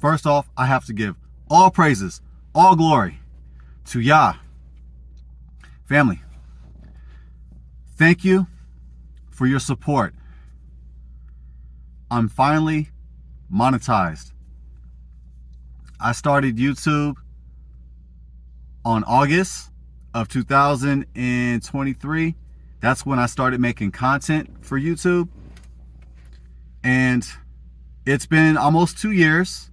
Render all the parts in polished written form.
First off, I have to give all praises, all glory to Yah. Family, thank you for your support. I'm finally monetized. I started YouTube on August of 2023. That's when I started making content for YouTube. And it's been almost 2 years,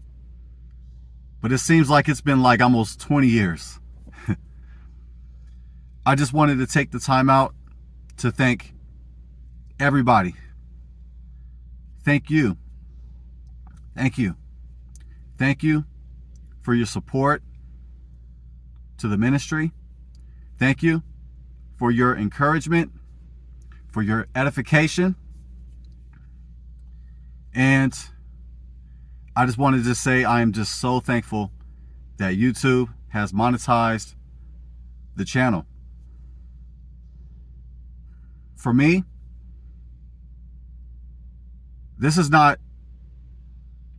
but it seems like it's been like almost 20 years. I just wanted to take the time out to thank everybody. Thank you. Thank you. Thank you for your support to the ministry. Thank you for your encouragement, for your edification. And I just wanted to say I am just so thankful that YouTube has monetized the channel. For me, this is not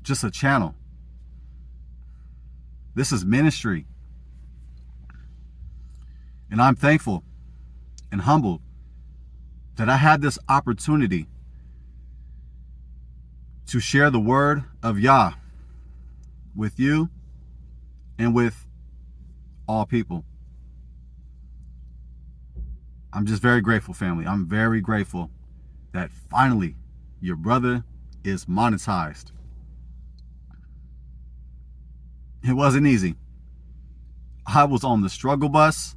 just a channel. This is ministry. And I'm thankful and humbled that I had this opportunity to share the word of Yah with you and with all people. I'm just very grateful, family. I'm very grateful that finally your brother is monetized. It wasn't easy. I was on the struggle bus.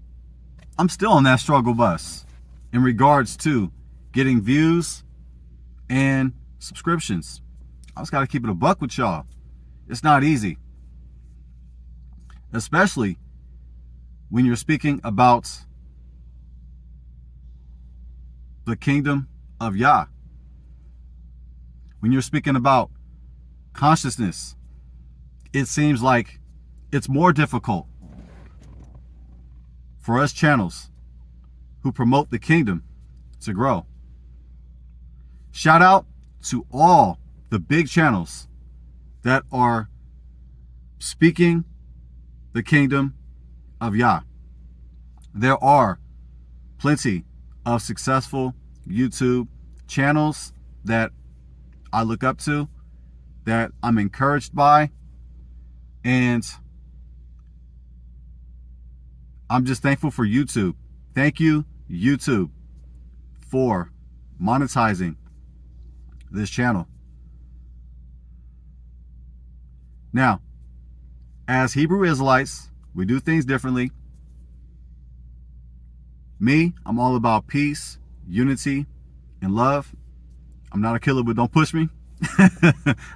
I'm still on that struggle bus in regards to getting views and subscriptions. I just got to keep it a buck with y'all. It's not easy. Especially when you're speaking about the kingdom of Yah. When you're speaking about consciousness, it seems like it's more difficult for us channels who promote the kingdom to grow. Shout out to all the big channels that are speaking the kingdom of Yah. There are plenty of successful YouTube channels that I look up to, that I'm encouraged by, and I'm just thankful for YouTube. Thank you, YouTube, for monetizing this channel. Now, as Hebrew Israelites, we do things differently. Me, I'm all about peace, unity, and love. I'm not a killer, but don't push me.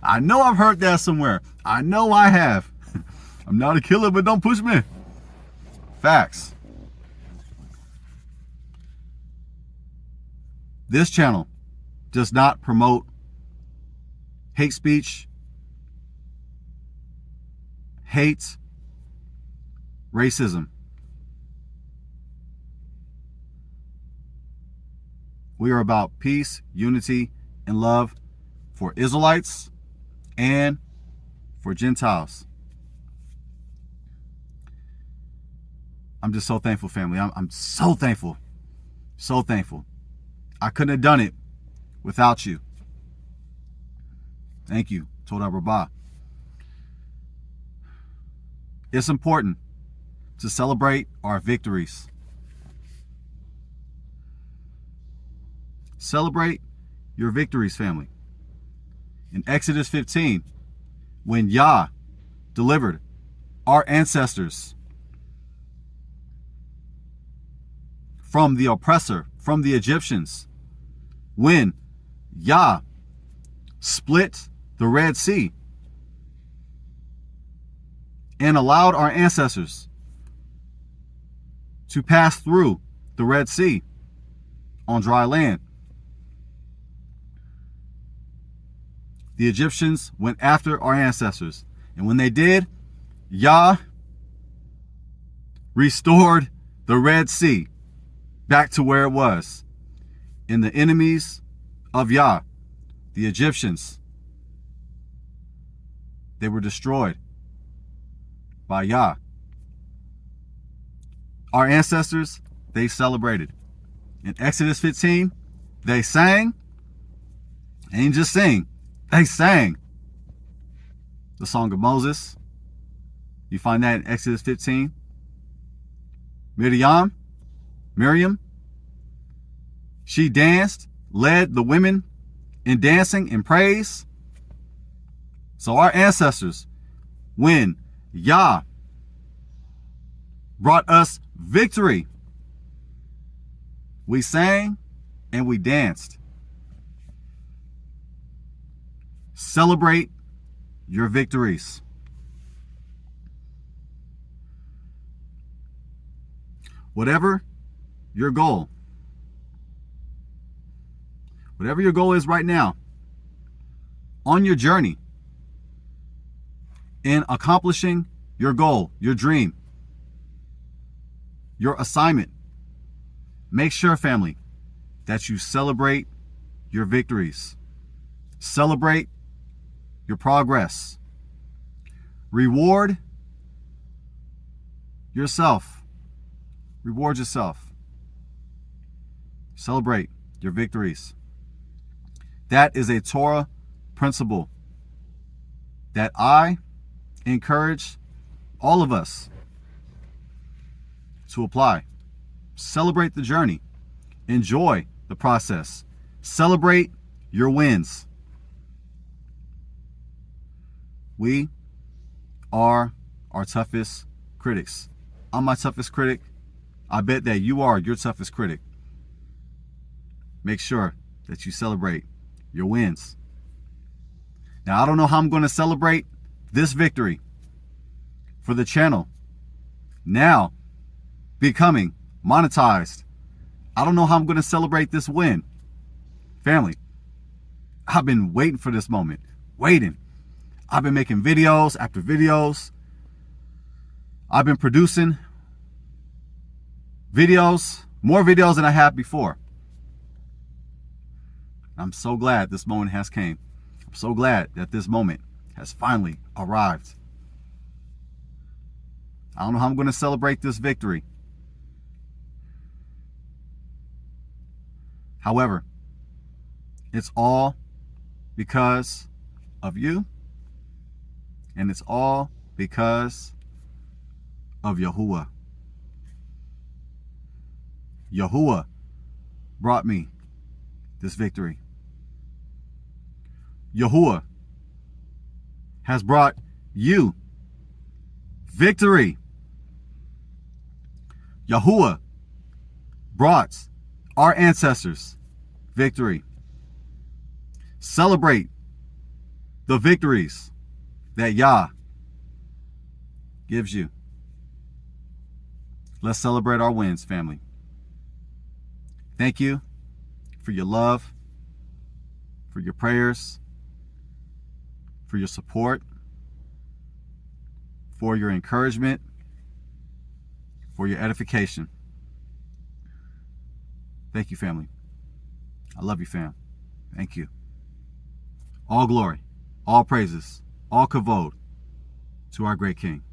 I know I've heard that somewhere. I know I have. I'm not a killer, but don't push me. Facts. This channel does not promote hate speech, hate, racism. We are about peace, unity, and love for Israelites and for Gentiles. I'm just so thankful, family. I'm so thankful. So thankful. I couldn't have done it without you. Thank you. Toda Rabbah. It's important to celebrate our victories. Celebrate your victories, family. In Exodus 15, when Yah delivered our ancestors from the oppressor, from the Egyptians, when Yah split the Red Sea and allowed our ancestors to pass through the Red Sea on dry land, the Egyptians went after our ancestors. And when they did, Yah restored the Red Sea back to where it was. And the enemies of Yah, the Egyptians, They were destroyed by Yah. Our ancestors, they celebrated. In Exodus 15, they sang. They didn't just sing. They sang the Song of Moses. You find that in Exodus 15. Miriam, she danced, led the women in dancing and praise. So our ancestors, when Yah brought us victory, we sang and we danced. Celebrate your victories. Whatever your goal is right now, on your journey in accomplishing your goal, your dream, your assignment, make sure, family, that you celebrate your victories. Celebrate your progress. Reward yourself. Reward yourself. Celebrate your victories. That is a Torah principle that I encourage all of us to apply. Celebrate the journey. Enjoy the process. Celebrate your wins. We are our toughest critics. I'm my toughest critic. I bet that you are your toughest critic. Make sure that you celebrate your wins. Now, I don't know how I'm going to celebrate this victory for the channel now becoming monetized. I don't know how I'm going to celebrate this win. Family, I've been waiting for this moment. Waiting. I've been making videos after videos. I've been producing videos, more videos than I have before. I'm so glad this moment has came. I'm so glad that this moment has finally arrived. I don't know how I'm going to celebrate this victory. However, it's all because of you, and it's all because of Yahuwah. Yahuwah brought me this victory. Yahuwah has brought you victory. Yahuwah brought our ancestors victory. Celebrate the victories that Yah gives you. Let's celebrate our wins, family. Thank you for your love, for your prayers, for your support, for your encouragement, for your edification. Thank you, family. I love you, fam. Thank you. All glory, all praises, all Cavode to our great King.